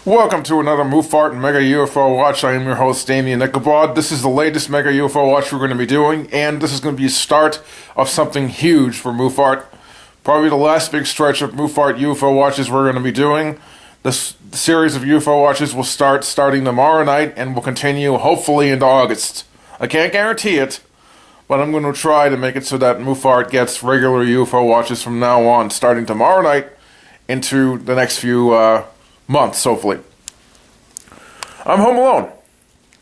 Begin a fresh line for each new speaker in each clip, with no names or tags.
Welcome to another Muphart and Mega UFO Watch. I am your host, Damien Ichabod. This is the latest Mega UFO Watch we're going to be doing, and this is going to be a start of something huge for Muphart. Probably the last big stretch of Muphart UFO Watches we're going to be doing. This series of UFO Watches will starting tomorrow night and will continue hopefully into August. I can't guarantee it, but I'm going to try to make it so that Muphart gets regular UFO Watches from now on, starting tomorrow night into the next few months, hopefully. I'm home alone,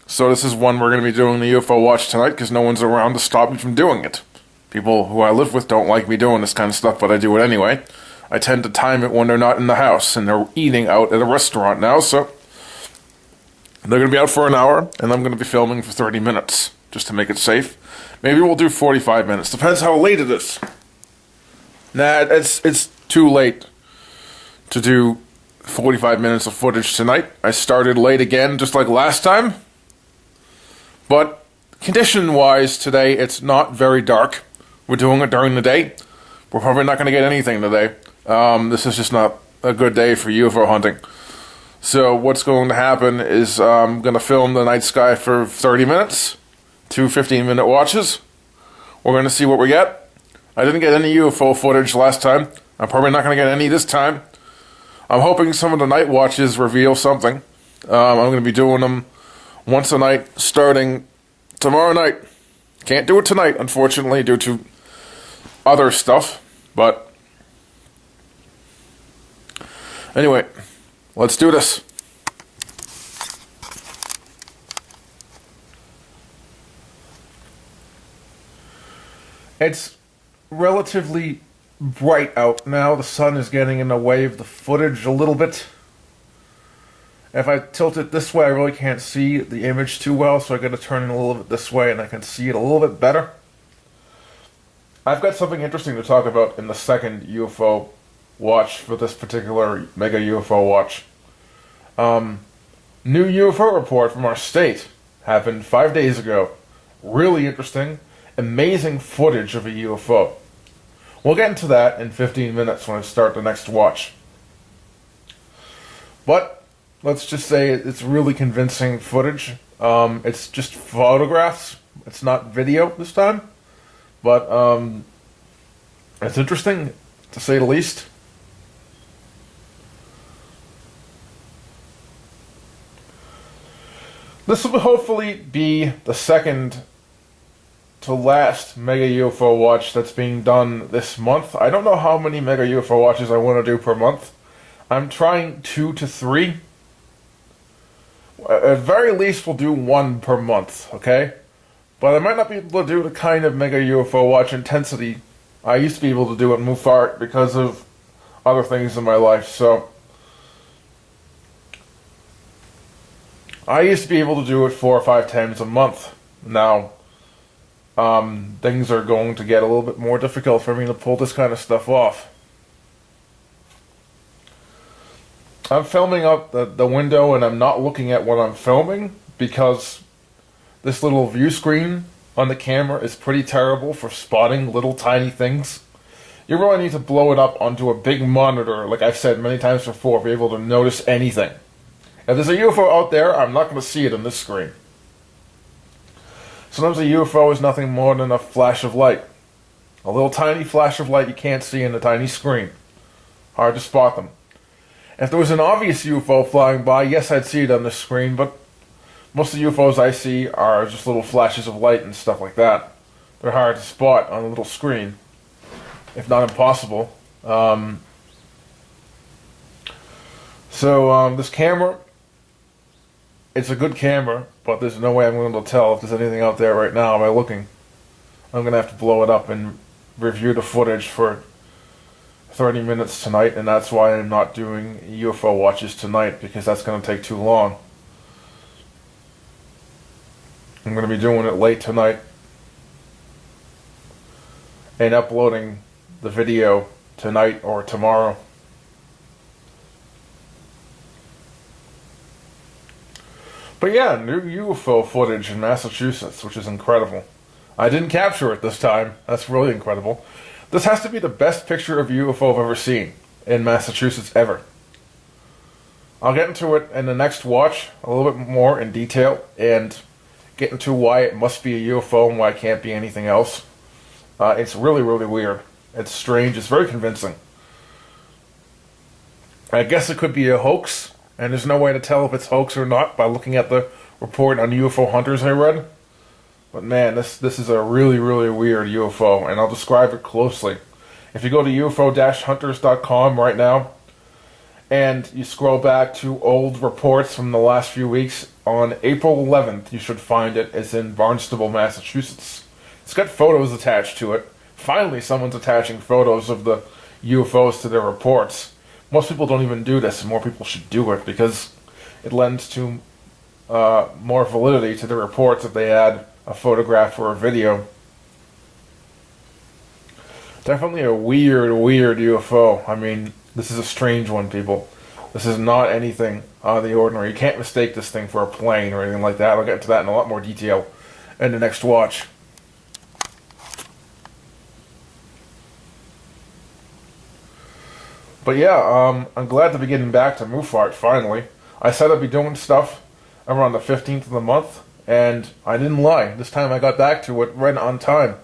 so this is one we're going to be doing the UFO watch tonight because no one's around to stop me from doing it. People who I live with don't like me doing this kind of stuff, but I do it anyway. I tend to time it when they're not in the house, and they're eating out at a restaurant now, so they're going to be out for an hour, and I'm going to be filming for 30 minutes, just to make it safe. Maybe we'll do 45 minutes, depends how late it is. Nah, it's too late to do 45 minutes of footage tonight. I started late again, just like last time. But condition-wise, today, it's not very dark. We're doing it during the day. We're probably not going to get anything today. This is just not a good day for UFO hunting. So what's going to happen is I'm going to film the night sky for 30 minutes, 2 15-minute watches. We're going to see what we get. I didn't get any UFO footage last time. I'm probably not going to get any this time. I'm hoping some of the night watches reveal something. I'm going to be doing them once a night starting tomorrow night. Can't do it tonight, unfortunately, due to other stuff. But anyway, let's do this. It's relatively bright out now. The sun is getting in the way of the footage a little bit. If I tilt it this way, I really can't see the image too well, so I got to turn it a little bit this way and I can see it a little bit better. I've got something interesting to talk about in the second UFO watch for this particular Mega UFO watch. New UFO report from our state happened 5 days ago. Really interesting. Amazing footage of a UFO. We'll get into that in 15 minutes when I start the next watch. But let's just say it's really convincing footage. It's just photographs. It's not video this time. But it's interesting, to say the least. This will hopefully be the second to last Mega UFO watch that's being done this month. I don't know how many Mega UFO watches I want to do per month. I'm trying 2 to 3. At very least, we'll do 1 per month, okay? But I might not be able to do the kind of Mega UFO watch intensity I used to be able to do at Muphart because of other things in my life, so I used to be able to do it 4 or 5 times a month. Now, things are going to get a little bit more difficult for me to pull this kind of stuff off. I'm filming out the window and I'm not looking at what I'm filming because this little view screen on the camera is pretty terrible for spotting little tiny things. You really need to blow it up onto a big monitor, like I've said many times before, to be able to notice anything. If there's a UFO out there, I'm not going to see it on this screen. Sometimes a UFO is nothing more than a flash of light. A little tiny flash of light you can't see in a tiny screen. Hard to spot them. If there was an obvious UFO flying by, yes, I'd see it on the screen, but most of the UFOs I see are just little flashes of light and stuff like that. They're hard to spot on a little screen, if not impossible. This camera, it's a good camera, but there's no way I'm going to tell if there's anything out there right now by looking. I'm going to have to blow it up and review the footage for 30 minutes tonight, and that's why I'm not doing UFO watches tonight, because that's going to take too long. I'm going to be doing it late tonight and uploading the video tonight or tomorrow. But yeah, new UFO footage in Massachusetts, which is incredible. I didn't capture it this time. That's really incredible. This has to be the best picture of UFO I've ever seen in Massachusetts ever. I'll get into it in the next watch a little bit more in detail and get into why it must be a UFO and why it can't be anything else. It's really, really weird. It's strange. It's very convincing. I guess it could be a hoax, and there's no way to tell if it's hoax or not by looking at the report on UFO hunters I read. But man, this is a really, really weird UFO, and I'll describe it closely. If you go to UFO-hunters.com right now, and you scroll back to old reports from the last few weeks, on April 11th, you should find it. It's in Barnstable, Massachusetts. It's got photos attached to it. Finally, someone's attaching photos of the UFOs to their reports. Most people don't even do this, and more people should do it because it lends to more validity to the reports if they add a photograph or a video. Definitely a weird, weird UFO. I mean, this is a strange one, people. This is not anything out of the ordinary. You can't mistake this thing for a plane or anything like that. I'll get into that in a lot more detail in the next watch. But yeah, I'm glad to be getting back to Muphart finally. I said I'd be doing stuff around the 15th of the month, and I didn't lie. This time I got back to it right on time.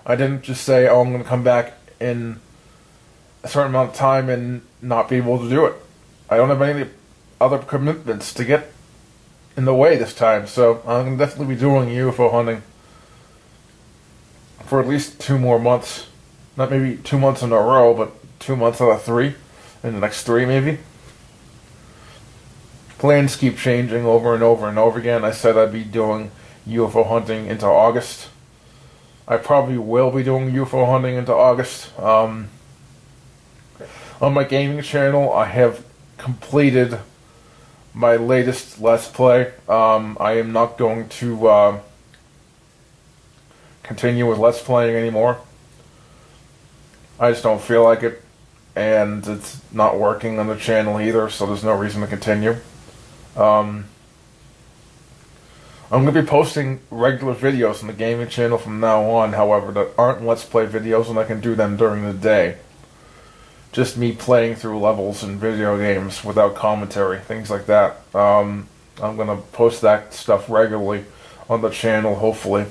I didn't just say, oh, I'm going to come back in a certain amount of time and not be able to do it. I don't have any other commitments to get in the way this time, so I'm going to definitely be doing UFO hunting for at least 2 more months. Not maybe 2 months in a row, but 2 months out of 3. In the next 3, maybe. Plans keep changing over and over and over again. I said I'd be doing UFO hunting into August. I probably will be doing UFO hunting into August. On my gaming channel, I have completed my latest Let's Play. I am not going to continue with Let's Playing anymore. I just don't feel like it. And it's not working on the channel either, so there's no reason to continue. I'm going to be posting regular videos on the gaming channel from now on, however, that aren't Let's Play videos, and I can do them during the day. Just me playing through levels in video games without commentary, things like that. I'm going to post that stuff regularly on the channel, hopefully.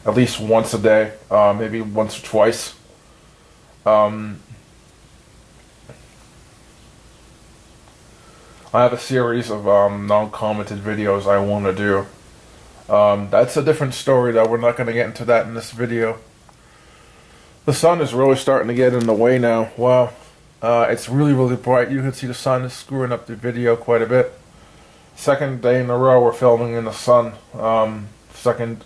At least once a day, maybe once or twice. I have a series of non-commented videos I want to do. That's a different story, though. We're not going to get into that in this video. The sun is really starting to get in the way now. Wow. It's really, really bright. You can see the sun is screwing up the video quite a bit. Second day in a row we're filming in the sun. Second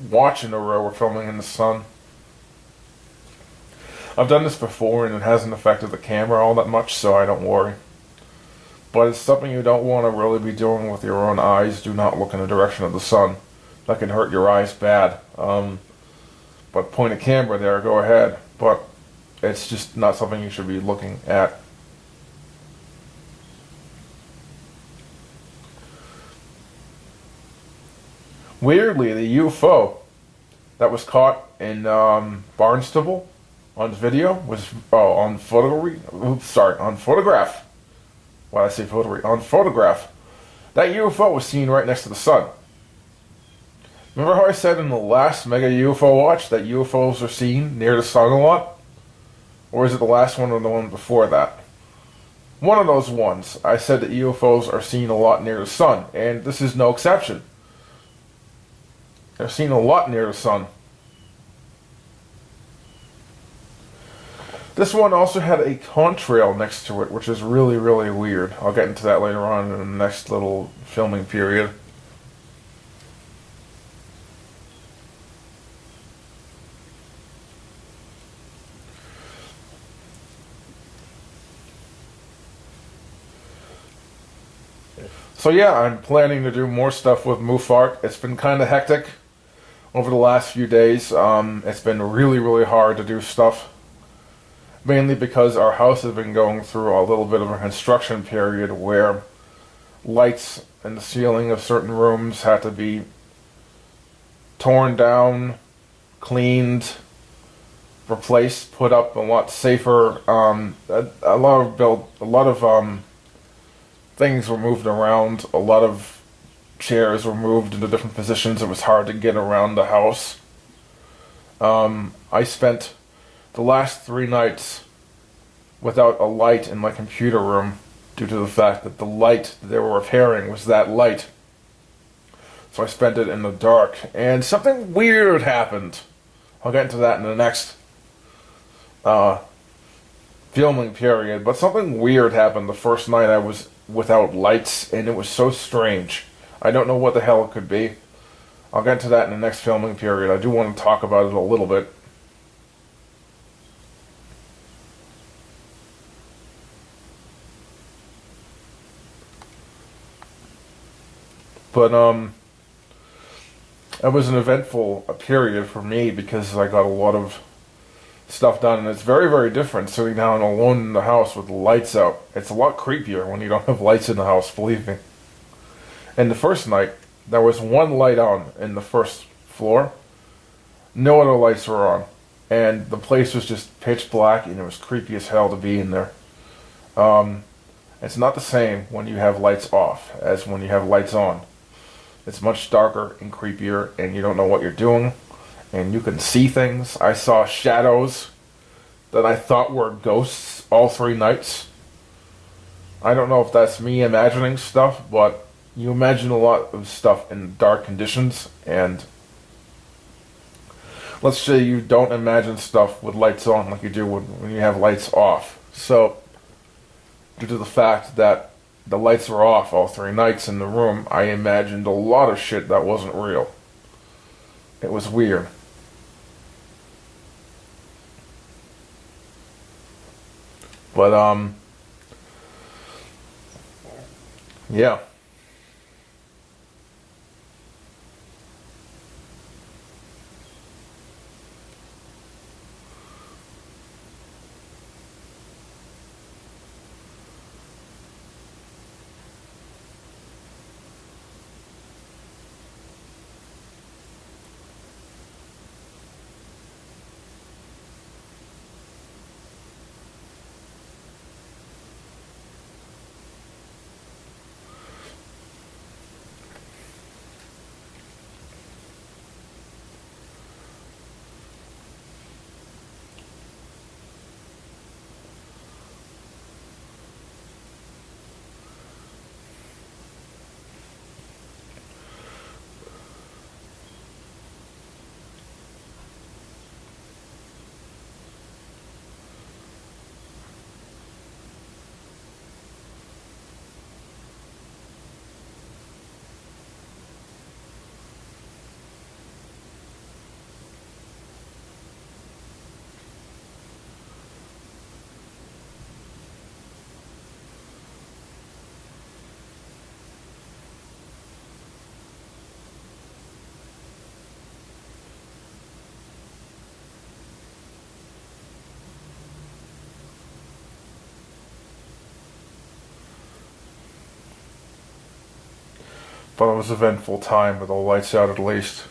watch in a row we're filming in the sun. I've done this before and it hasn't affected the camera all that much, so I don't worry. But it's something you don't want to really be doing with your own eyes. Do not look in the direction of the sun. That can hurt your eyes bad. But point a camera there, go ahead. But it's just not something you should be looking at. Weirdly, the UFO that was caught in Barnstable on video was on photograph. Why did I say photograph? On photograph. That UFO was seen right next to the sun. Remember how I said in the last Mega UFO Watch that UFOs are seen near the sun a lot? Or is it the last one or the one before that? One of those ones. I said that UFOs are seen a lot near the sun, and this is no exception. They're seen a lot near the sun. This one also had a contrail next to it, which is really, really weird. I'll get into that later on in the next little filming period. So yeah, I'm planning to do more stuff with Muphart. It's been kind of hectic over the last few days. It's been really, really hard to do stuff. Mainly because our house has been going through a little bit of a construction period where lights in the ceiling of certain rooms had to be torn down, cleaned, replaced, put up a lot safer. A lot of things were moved around. A lot of chairs were moved into different positions. It was hard to get around the house. I spent the last 3 nights without a light in my computer room due to the fact that the light that they were repairing was that light. So I spent it in the dark, and something weird happened. I'll get into that in the next filming period, but something weird happened the first night I was without lights, and it was so strange. I don't know what the hell it could be. I'll get into that in the next filming period. I do want to talk about it a little bit. But, it was an eventful period for me because I got a lot of stuff done, and it's very, very different sitting down alone in the house with the lights out. It's a lot creepier when you don't have lights in the house, believe me. And the first night, there was one light on in the first floor. No other lights were on. And the place was just pitch black, and it was creepy as hell to be in there. It's not the same when you have lights off as when you have lights on. It's much darker and creepier, and you don't know what you're doing, and you can see things. I saw shadows that I thought were ghosts all 3 nights. I don't know if that's me imagining stuff, but you imagine a lot of stuff in dark conditions, and let's say you don't imagine stuff with lights on like you do when you have lights off. So, due to the fact that the lights were off all 3 nights in the room, I imagined a lot of shit that wasn't real. It was weird. But, yeah. But it was an eventful time with the lights out at least.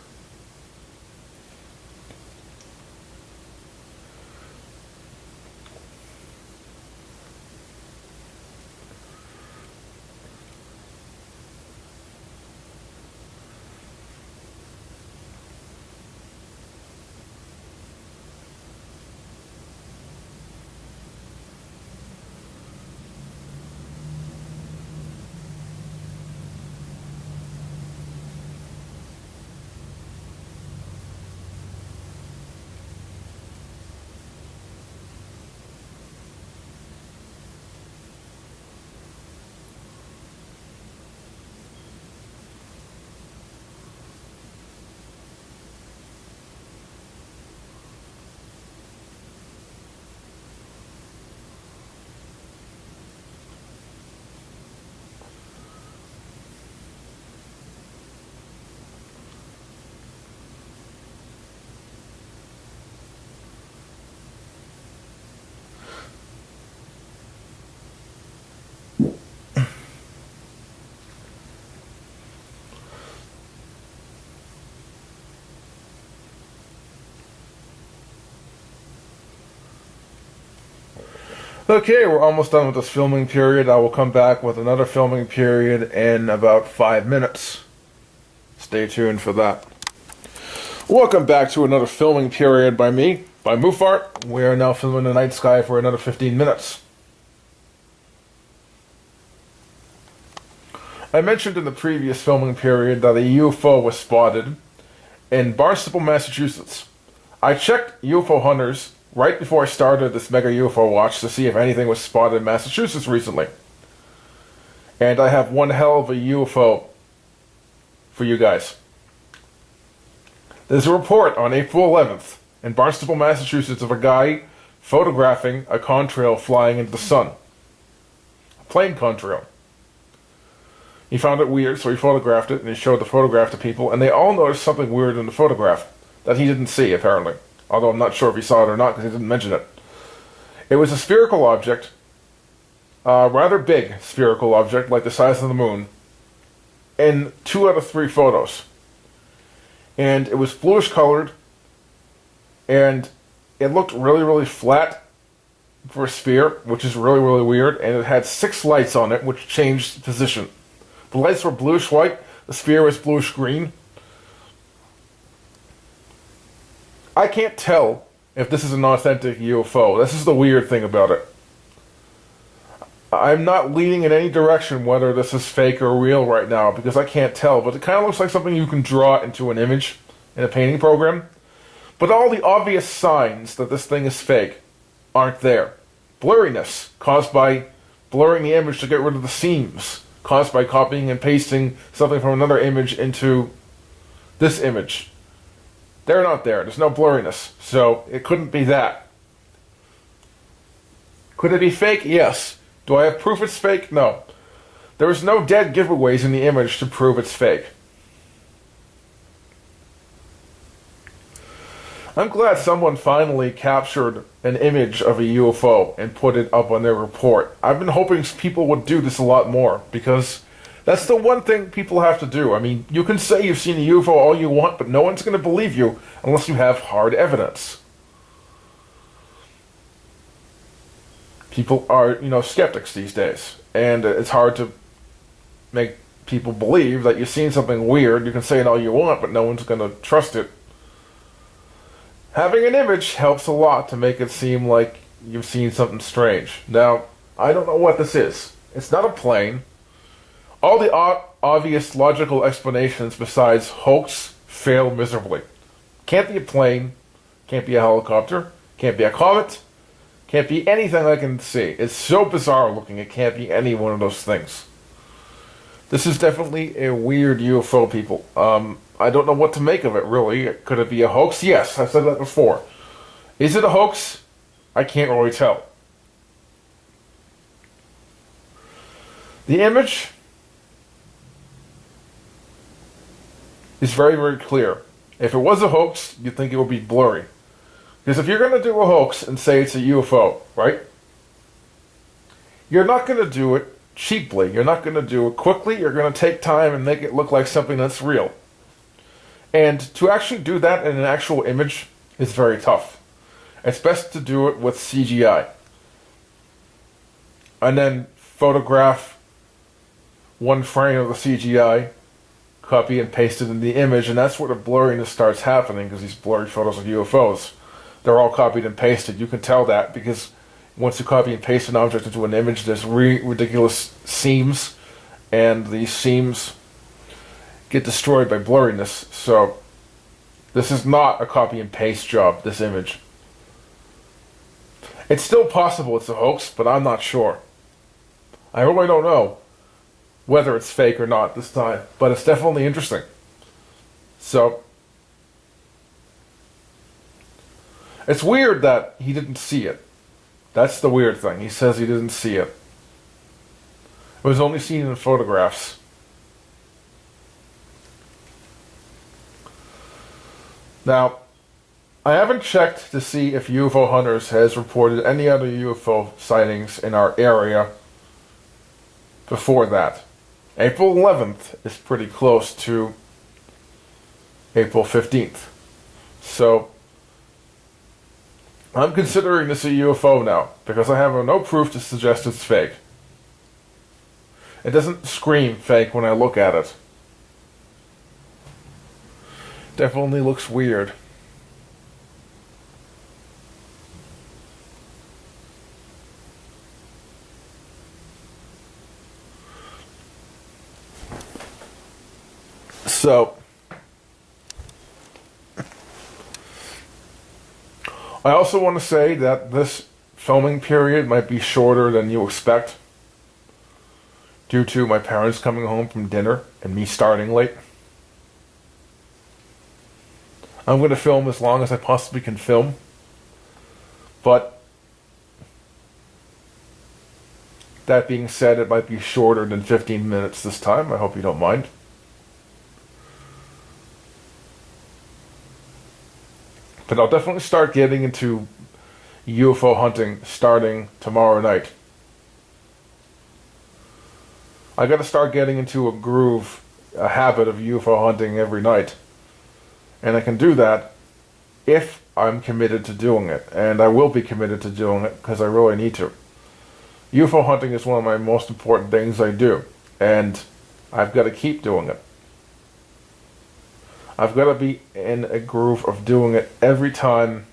Okay, we're almost done with this filming period. I will come back with another filming period in about 5 minutes. Stay tuned for that. Welcome back to another filming period by me, by M.U.P.H.A.R.T. We are now filming the night sky for another 15 minutes. I mentioned in the previous filming period that a UFO was spotted in Barnstable, Massachusetts. I checked UFO hunters right before I started this mega UFO watch to see if anything was spotted in Massachusetts recently. And I have one hell of a UFO for you guys. There's a report on April 11th in Barnstable, Massachusetts of a guy photographing a contrail flying into the sun. A plane contrail. He found it weird, so he photographed it, and he showed the photograph to people, and they all noticed something weird in the photograph that he didn't see, apparently. Although I'm not sure if he saw it or not, because he didn't mention it. It was a spherical object, a rather big spherical object, like the size of the moon, in 2 out of 3 photos. And it was bluish colored, and it looked really, really flat for a sphere, which is really, really weird, and it had 6 lights on it, which changed position. The lights were bluish white, the sphere was bluish green. I can't tell if this is an authentic UFO. This is the weird thing about it. I'm not leaning in any direction whether this is fake or real right now, because I can't tell, but it kind of looks like something you can draw into an image in a painting program. But all the obvious signs that this thing is fake aren't there. Blurriness, caused by blurring the image to get rid of the seams, caused by copying and pasting something from another image into this image. They're not there. There's no blurriness. So it couldn't be that. Could it be fake? Yes. Do I have proof it's fake? No. There is no dead giveaways in the image to prove it's fake. I'm glad someone finally captured an image of a UFO and put it up on their report. I've been hoping people would do this a lot more, because that's the one thing people have to do. I mean, you can say you've seen a UFO all you want, but no one's going to believe you unless you have hard evidence. People are, skeptics these days, and it's hard to make people believe that you've seen something weird. You can say it all you want, but no one's going to trust it. Having an image helps a lot to make it seem like you've seen something strange. Now, I don't know what this is. It's not a plane. All the obvious logical explanations besides hoax fail miserably. Can't be a plane, can't be a helicopter, can't be a comet, can't be anything I can see. It's so bizarre looking, it can't be any one of those things. This is definitely a weird UFO, people. I don't know what to make of it, really. Could it be a hoax? Yes, I've said that before. Is it a hoax? I can't really tell. The image is very, very clear. If it was a hoax, you'd think it would be blurry. Because if you're going to do a hoax and say it's a UFO, right? You're not going to do it cheaply. You're not going to do it quickly. You're going to take time and make it look like something that's real. And to actually do that in an actual image is very tough. It's best to do it with CGI. And then photograph one frame of the CGI, copy and paste it in the image, and that's where the blurriness starts happening, because these blurry photos of UFOs, they're all copied and pasted. You can tell that because once you copy and paste an object into an image, there's ridiculous seams, and these seams get destroyed by blurriness. So this is not a copy and paste job, this image. It's still possible it's a hoax, but I'm not sure. I really don't know whether it's fake or not this time, but it's definitely interesting. So it's weird that he didn't see it. That's the weird thing. He says he didn't see it. It was only seen in photographs. Now, I haven't checked to see if UFO Hunters has reported any other UFO sightings in our area before that. April 11th is pretty close to April 15th. So, I'm considering this a UFO now, because I have no proof to suggest it's fake. It doesn't scream fake when I look at it. Definitely looks weird. So, I also want to say that this filming period might be shorter than you expect, due to my parents coming home from dinner and me starting late. I'm going to film as long as I possibly can film, but that being said, it might be shorter than 15 minutes this time. I hope you don't mind. But I'll definitely start getting into UFO hunting starting tomorrow night. I gotta start getting into a groove, a habit of UFO hunting every night. And I can do that if I'm committed to doing it. And I will be committed to doing it because I really need to. UFO hunting is one of my most important things I do. And I've got to keep doing it. I've got to be in a groove of doing it every time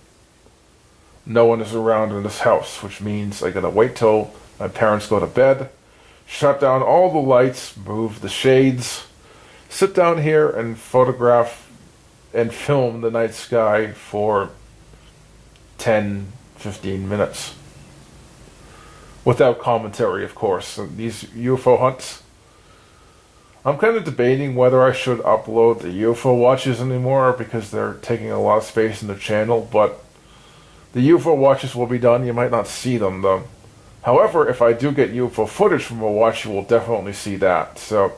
no one is around in this house, which means I gotta wait till my parents go to bed, shut down all the lights, move the shades, sit down here and photograph and film the night sky for 10-15 minutes. Without commentary, of course. And these UFO hunts, I'm kind of debating whether I should upload the UFO watches anymore because they're taking a lot of space in the channel, but the UFO watches will be done. You might not see them, though. However, if I do get UFO footage from a watch, you will definitely see that. So,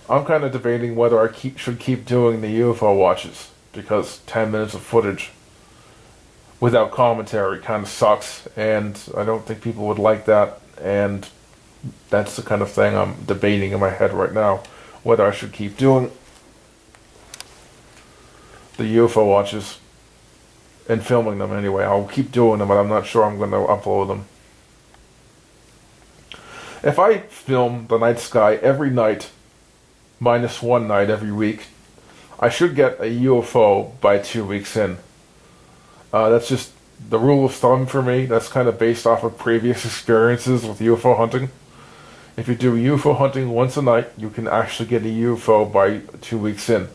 I'm kind of debating whether I should keep doing the UFO watches, because 10 minutes of footage without commentary kind of sucks, and I don't think people would like that, and that's the kind of thing I'm debating in my head right now, whether I should keep doing the UFO watches and filming them anyway. I'll keep doing them, but I'm not sure I'm going to upload them. If I film the night sky every night, minus one night every week, I should get a UFO by 2 weeks in. That's just the rule of thumb for me. That's kind of based off of previous experiences with UFO hunting. If you do UFO hunting once a night, you can actually get a UFO by 2 weeks in.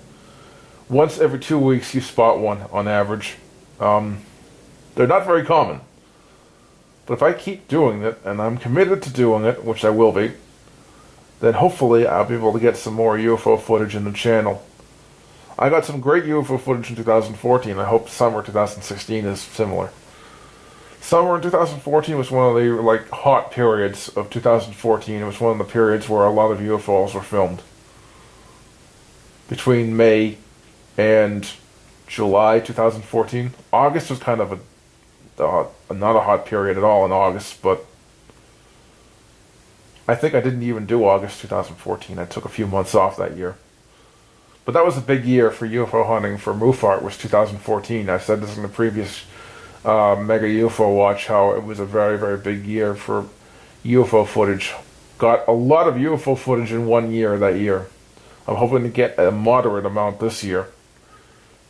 Once every 2 weeks, you spot one on average. They're not very common. But if I keep doing it, and I'm committed to doing it, which I will be, then hopefully I'll be able to get some more UFO footage in the channel. I got some great UFO footage in 2014. I hope summer 2016 is similar. Summer in 2014 was one of the hot periods of 2014. It was one of the periods where a lot of UFOs were filmed. Between May and July 2014. August was kind of not a hot period at all in August, but I think I didn't even do August 2014. I took a few months off that year. But that was a big year for UFO hunting for Muphart, was 2014. I said this in the previous Mega UFO Watch, how it was a very, very big year for UFO footage. Got a lot of UFO footage in 1 year that year. I'm hoping to get a moderate amount this year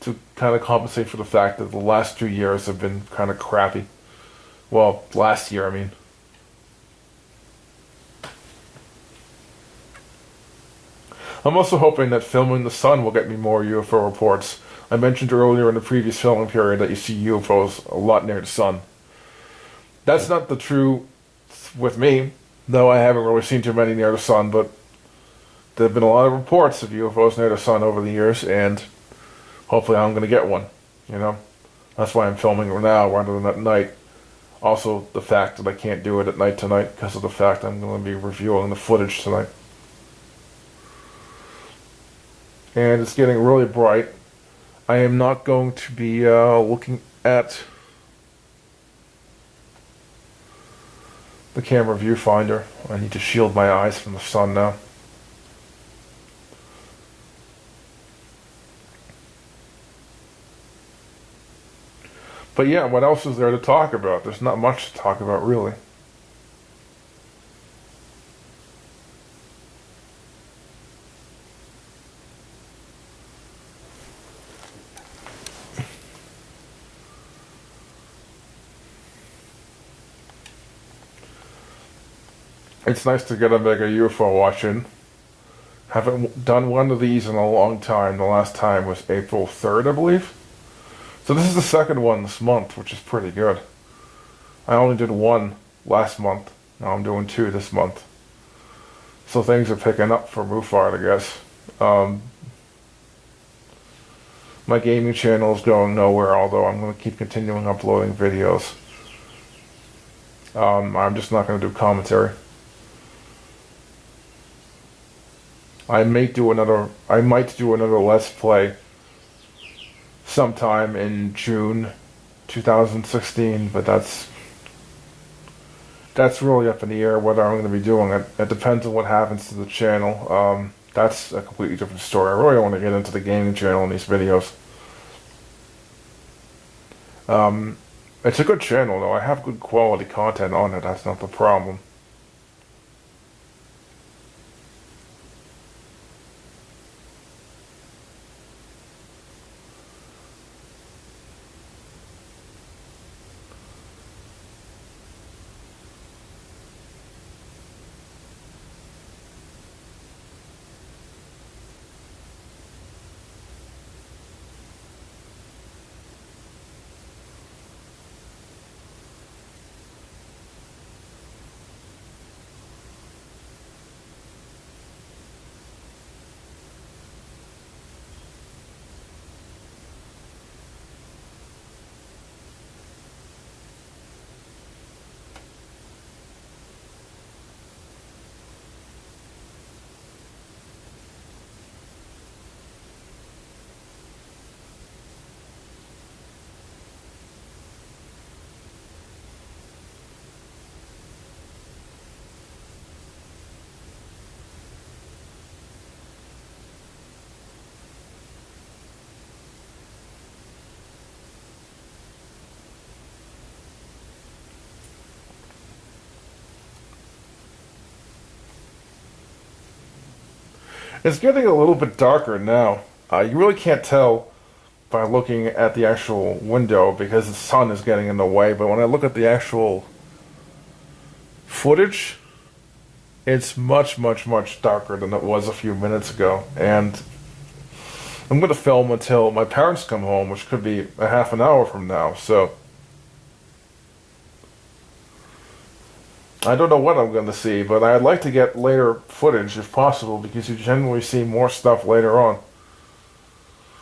to kind of compensate for the fact that the last 2 years have been kind of crappy. Well, last year, I mean. I'm also hoping that filming the sun will get me more UFO reports. I mentioned earlier in the previous filming period that you see UFOs a lot near the sun. That's not the true with me, though I haven't really seen too many near the sun, but there have been a lot of reports of UFOs near the sun over the years, and hopefully I'm going to get one, you know? That's why I'm filming it now rather than at night. Also, the fact that I can't do it at night tonight because of the fact I'm going to be reviewing the footage tonight. And it's getting really bright. I am not going to be looking at the camera viewfinder. I need to shield my eyes from the sun now. But yeah, what else is there to talk about? There's not much to talk about, really. It's nice to get a mega UFO watch in. Haven't done one of these in a long time. The last time was April 3rd, I believe. So this is the second one this month, which is pretty good. I only did one last month. Now I'm doing two this month. So things are picking up for Muphart, I guess. My gaming channel is going nowhere, although I'm going to keep continuing uploading videos. I'm just not going to do commentary. I might do another Let's Play sometime in June 2016, but that's really up in the air whether I'm going to be doing it. It depends on what happens to the channel. That's a completely different story. I really don't want to get into the gaming channel in these videos. It's a good channel, though. I have good quality content on it. That's not the problem. It's getting a little bit darker now. You really can't tell by looking at the actual window because the sun is getting in the way, but when I look at the actual footage, it's much, much, much darker than it was a few minutes ago. And I'm going to film until my parents come home, which could be a half an hour from now, so I don't know what I'm going to see, but I'd like to get later footage if possible, because you generally see more stuff later on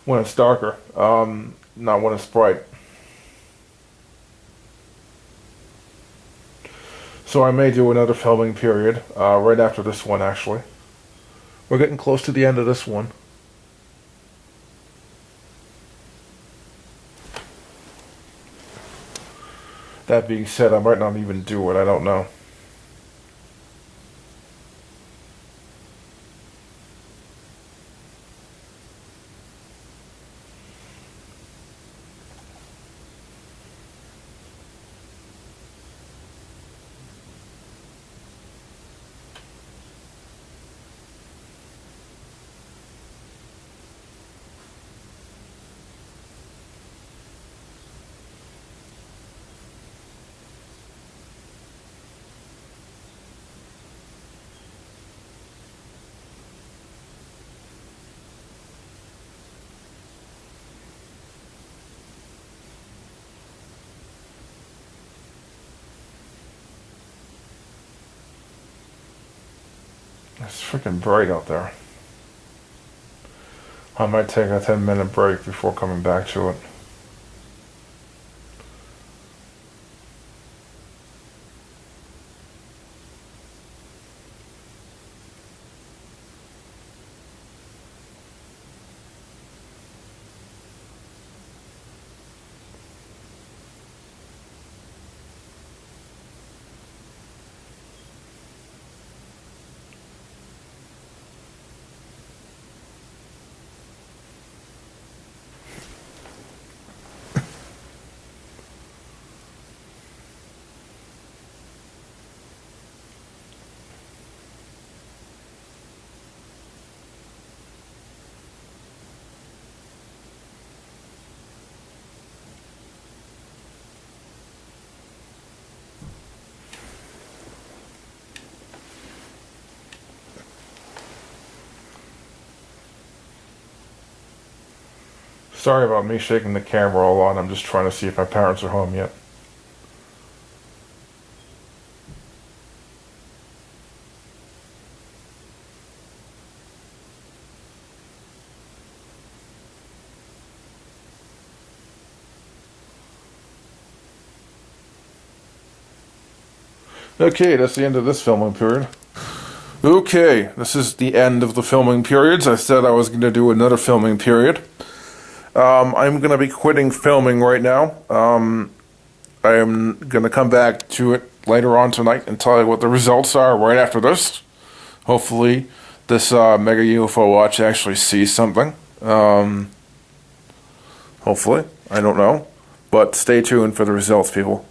when it's darker, not when it's bright. So I may do another filming period right after this one, actually. We're getting close to the end of this one. That being said, I might not even do it, I don't know. It's freaking bright out there. I might take a 10-minute break before coming back to it. Sorry about me shaking the camera a lot. I'm just trying to see if my parents are home yet. Okay, that's the end of this filming period. Okay, this is the end of the filming periods. I said I was going to do another filming period. I'm going to be quitting filming right now. I am going to come back to it later on tonight and tell you what the results are right after this. Hopefully, this Mega UFO watch actually sees something. Hopefully. I don't know. But stay tuned for the results, people.